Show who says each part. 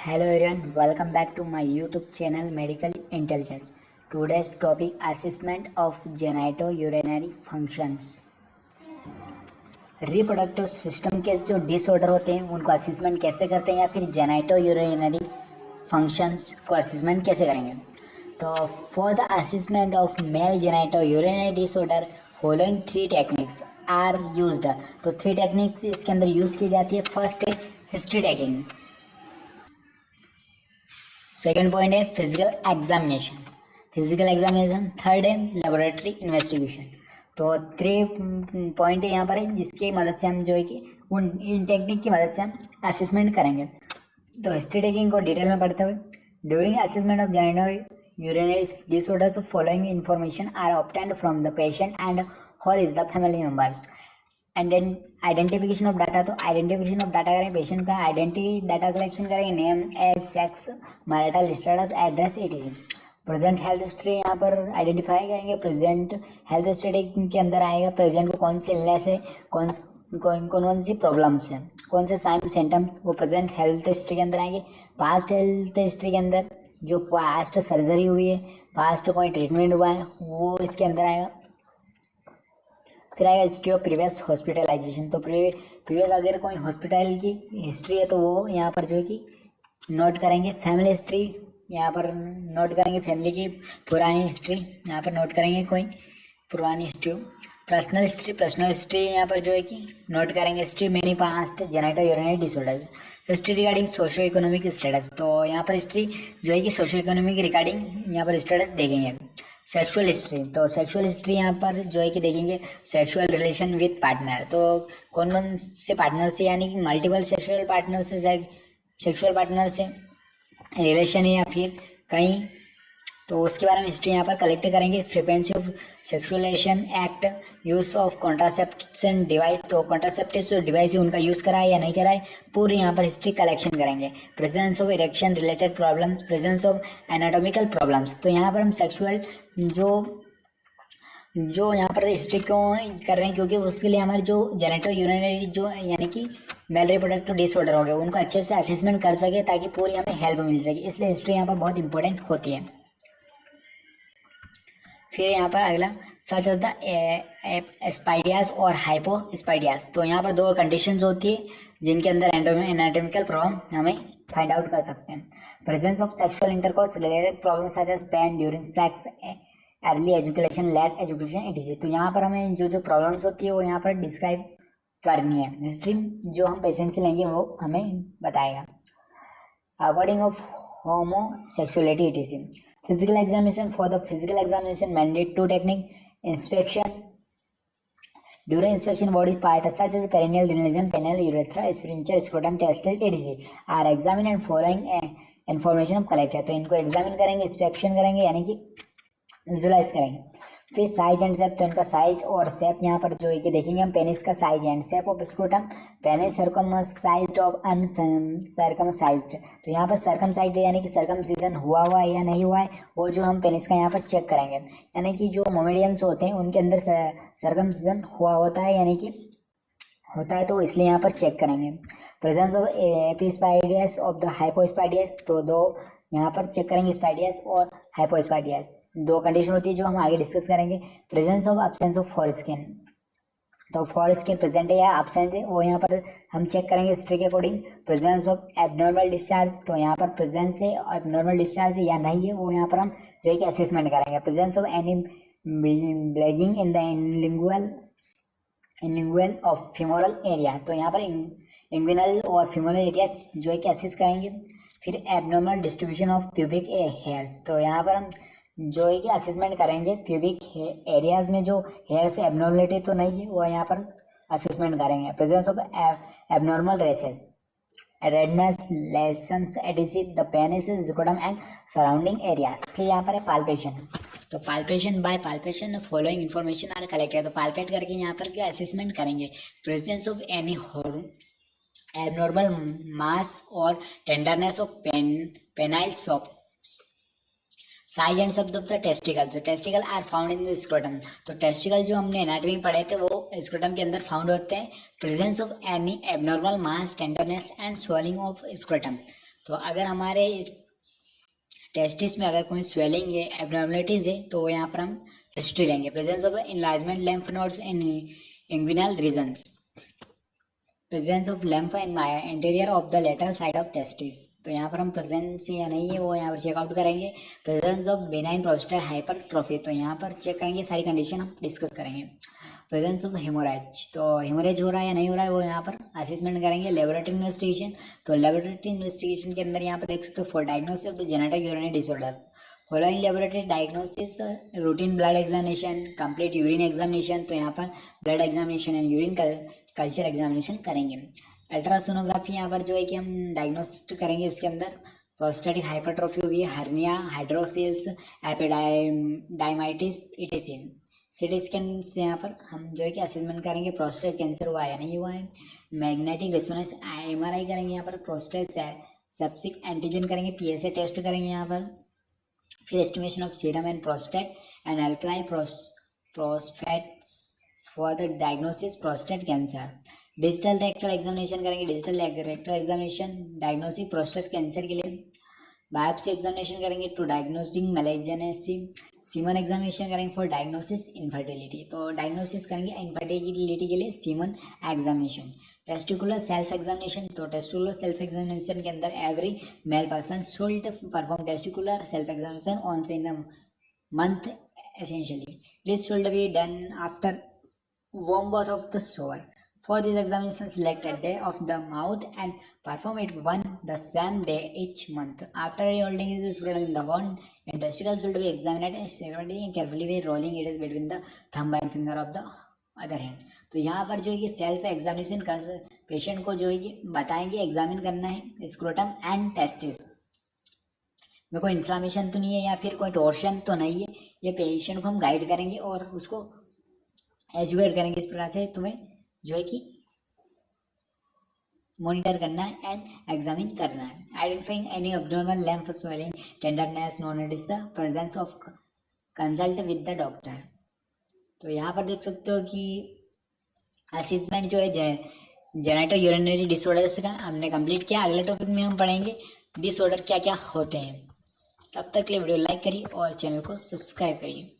Speaker 1: Hello everyone, welcome back to my YouTube channel Medical Intelligence. Today's topic assessment of genitourinary functions. Reproductive system के जो disorder होते हैं उनको assessment कैसे करते हैं या फिर जेनाइटो फंक्शंस को असेसमेंट कैसे करेंगे। तो for the assessment of male genito disorder following 3 techniques are used. तो 3 टेक्निक्स इसके अंदर यूज़ की जाती है। फर्स्ट है हिस्ट्री टेकिंग, सेकेंड पॉइंट है फिजिकल एग्जामिनेशन, थर्ड है लेबोरेटरी इन्वेस्टिगेशन। तो 3 पॉइंट यहाँ पर है जिसकी मदद से हम जो है कि इन टेक्निक की मदद से हम असेसमेंट करेंगे। तो हिस्ट्री टेकिंग को डिटेल में पढ़ते हुए, during assessment of genitourinary disorders following information are obtained from the patient and whole is the family members and then identification of data. तो आइडेंटिफिकेशन ऑफ डाटा करेंगे, पेशेंट का identity data collection करेंगे, name, age, sex, marital status, address, ETC. Present health history यहाँ पर identify करेंगे। Present health history के अंदर आएगा प्रेजेंट को कौन सी इलनेस है, कौन सी प्रॉब्लम्स है, कौन से साइन सिम्टम्स, वो प्रेजेंट हेल्थ हिस्ट्री के अंदर आएंगे। पास्ट हेल्थ हिस्ट्री के अंदर जो पास्ट सर्जरी हुई है, पास्ट कोई ट्रीटमेंट हुआ है, वो इसके अंदर आएगा। फिर आएगा हिस्ट्री ऑफ प्रीवियस हॉस्पिटलाइजेशन। तो प्रीवियस अगर कोई हॉस्पिटल की हिस्ट्री है तो वो यहाँ पर जो है कि नोट करेंगे। फैमिली हिस्ट्री यहाँ पर नोट करेंगे, फैमिली की पुरानी हिस्ट्री यहाँ पर नोट करेंगे, कोई पुरानी हिस्ट्री। पर्सनल हिस्ट्री यहाँ पर जो है कि नोट करेंगे, history many past genitourinary disorder. History regarding socio economic status. तो यहाँ पर हिस्ट्री जो है कि सोशो इकोनॉमिक रिगार्डिंग यहाँ पर स्टेटस देखेंगे। सेक्सुअल हिस्ट्री, तो सेक्सुअल हिस्ट्री यहाँ पर जो है कि देखेंगे सेक्सुअल रिलेशन विद पार्टनर। तो कौन कौन से पार्टनर से, यानी कि मल्टीपल सेक्सुअल पार्टनर से, सेक्सुअल पार्टनर से रिलेशन है या फिर कहीं, तो उसके बारे में हिस्ट्री यहाँ पर कलेक्ट करेंगे। Frequency of sexualation act, use of contraception device. तो कॉन्ट्रासेप्टिव जो डिवाइस है उनका यूज़ करा है या नहीं करा है, पूरी यहाँ पर हिस्ट्री कलेक्शन करेंगे। Presence of erection related problem, presence of anatomical problems. तो यहाँ पर हम सेक्सुअल जो यहाँ पर हिस्ट्री क्यों कर रहे हैं, क्योंकि उसके लिए हमारे जो जेनिटोयूरिनरी जो यानी कि मेल रिप्रोडक्टिव डिसऑर्डर हो गए उनको अच्छे से असेसमेंट कर सके ताकि पूरी हमें हेल्प मिल सके, इसलिए हिस्ट्री यहाँ पर बहुत इंपॉर्टेंट होती है। फिर यहाँ पर अगला सच एज द एस्पाइडियास और हाइपोस्पाइडियास। तो यहाँ पर 2 कंडीशंस होती है जिनके अंदर एनाटॉमिकल प्रॉब्लम हमें फाइंड आउट कर सकते हैं। Presence of sexual intercourse related problem such as pain during sex, early education, late education, etc. तो यहाँ पर हमें जो प्रॉब्लम्स होती है वो यहाँ पर डिस्क्राइब करनी है। हिस्ट्री जो हम पेशेंट से लेंगे वो हमें बताएगा। Avoiding of homosexuality, etc. Physical examination. For the physical examination, mainly 2 techniques: inspection. During inspection, body parts such as perineal region, penile, urethra, sphincter, scrotum, testes, etc. are examined and following information collected. तो इनको examine करेंगे, inspection करेंगे यानी कि visualise करेंगे। फिर size and shape, तो इनका साइज और शेप यहाँ पर जो है कि देखेंगे हम। पेनिस का size and shape of scrotum, penis circumcised of uncircumcised. तो यहाँ पर सर्कमसाइज्ड यानी कि सर्कमसीजन हुआ है या नहीं हुआ है, वो जो हम पेनिस का यहाँ पर चेक करेंगे। यानी कि जो मोमेडियंस होते हैं उनके अंदर सर्कमसीजन हुआ होता है यानी कि होता है, तो इसलिए यहाँ पर चेक करेंगे। Presence of epispadias of the hypospadias. तो 2 यहाँ पर चेक करेंगे, स्पाइडियस और हाइपोस्पाइडियस। 2 कंडीशन होती है जो हम आगे डिस्कस करेंगे। Presence of absence of foreskin. तो फॉरस्किन प्रेजेंट है या एब्सेंट है वो यहाँ पर हम चेक करेंगे हिस्ट्री के according. Presence of abnormal discharge. तो यहाँ पर प्रेजेंस है, एबनॉर्मल डिस्चार्ज है या नहीं है वो यहाँ पर हम जो है कि असेसमेंट करेंगे। Presence of any bleeding in the inguinal of femoral area. तो यहाँ पर इंग्विनल और फीमोरल एरिया जो है कि असेस करेंगे। फिर abnormal distribution of pubic hairs. तो यहाँ पर हम जो है कि असेसमेंट करेंगे प्यूबिक एरियाज में जो हेयर्स एबनॉर्मलिटी तो नहीं है वो यहाँ पर असेसमेंट करेंगे। Presence of abnormal rashes, redness, lesions, etc, the penis, scrotum and surrounding areas. फिर यहाँ पर है पाल्पेशन। तो palpation, by palpation following information are collected. तो पाल्पेट करके यहाँ पर क्या असेसमेंट करेंगे। Presence of any abnormal mass और tenderness of penile soft size and शब्द ऑफ द टेस्टिकल। जो testicle are found in the scrotum. तो टेस्टिकल जो हमने एनाटॉमी पढ़े थे वो स्क्रोटम के अंदर फाउंड होते हैं। Presence of any abnormal mass, tenderness and swelling of scrotum. तो अगर हमारे टेस्टिस में अगर कोई स्वेलिंग है, एब्नॉर्मलिटीज है, तो यहाँ पर हम हिस्ट्री लेंगे। Presence of enlargement lymph nodes in inguinal regions, presence of lymph in interior of the lateral side of testis. तो यहाँ पर हम प्रेजेंस या नहीं है वो यहाँ पर चेकआउट करेंगे। Presence of benign prostate hypertrophy, तो यहाँ पर चेक करेंगे, सारी कंडीशन हम डिस्कस करेंगे। प्रेजेंस ऑफ हेमोरेज, तो हेमोरेज हो रहा है या नहीं हो रहा है वो यहाँ पर असेसमेंट करेंगे। लेबोरेटरी इन्वेस्टिगेशन, तो लेबोरेटरी इन्वेस्टिगेशन के अंदर यहाँ पर देख सकते हो for diagnosis of the genetic urinary disorders, following laboratory diagnosis, routine blood examination, complete urine examination, तो यहाँ पर blood examination and urine culture examination करेंगे। अल्ट्रासोनोग्राफी यहाँ पर जो है कि हम डायग्नोस्ट करेंगे, उसके अंदर प्रोस्टेटिक हाइपरट्रोफी हुई है, हर्निया, हाइड्रोसिल्स, एपिडाइमाइटिस, इटिसी। सिटी स्कैन से यहाँ पर हम जो है कि असेसमेंट करेंगे प्रोस्टेट कैंसर हुआ है या नहीं हुआ है। मैग्नेटिक रेजोनेंस MRI करेंगे यहाँ पर, प्रोस्टेट सेप्सिक एंटीजन करेंगे, PSA टेस्ट करेंगे यहाँ पर। फिर estimation of serum and prostate and alkaline phosphatase for the diagnosis prostate cancer. Digital rectal examination करेंगे, digital rectal examination diagnosis prostate cancer के लिए। बायोप्सी एग्जामिनेशन करेंगे to diagnostic malignancy. Semen examination करेंगे for diagnosis infertility, तो diagnosis करेंगे infertility के लिए semen examination. Testicular self examination, तो टेस्टिकुलर सेल्फ एग्जामिनेशन के अंदर every male person should perform testicular self examination once in a month essentially. This should be done after warm bath of the shower. For this examination, select a day of the mouth and perform it one the same day each month. After holding is scrotum in the horn, and testicles should be examined separately and carefully by rolling it is between the thumb and finger of the other hand. तो यहाँ पर जो है कि self examination कर patient को जो है कि बताएंगे एग्जामिन करना है स्क्रोटम एंड टेस्टिस में कोई इन्फ्लामेशन तो नहीं है या फिर कोई टॉर्शन तो नहीं है, ये पेशेंट को हम गाइड करेंगे और उसको एजुकेट करेंगे इस प्रकार से तुम्हें जो है कि मॉनिटर करना है एंड एग्जामिन करना है। Identifying any abnormal lymph swelling tenderness non it is the presence of consult with the doctor. तो यहाँ पर देख सकते हो कि असेसमेंट जो है जेनेटो यूरिनरी डिसऑर्डर्स का हमने कंप्लीट किया। अगले टॉपिक में हम पढ़ेंगे डिसऑर्डर क्या क्या होते हैं। तब तक के लिए वीडियो लाइक करिए और चैनल को सब्सक्राइब करिए।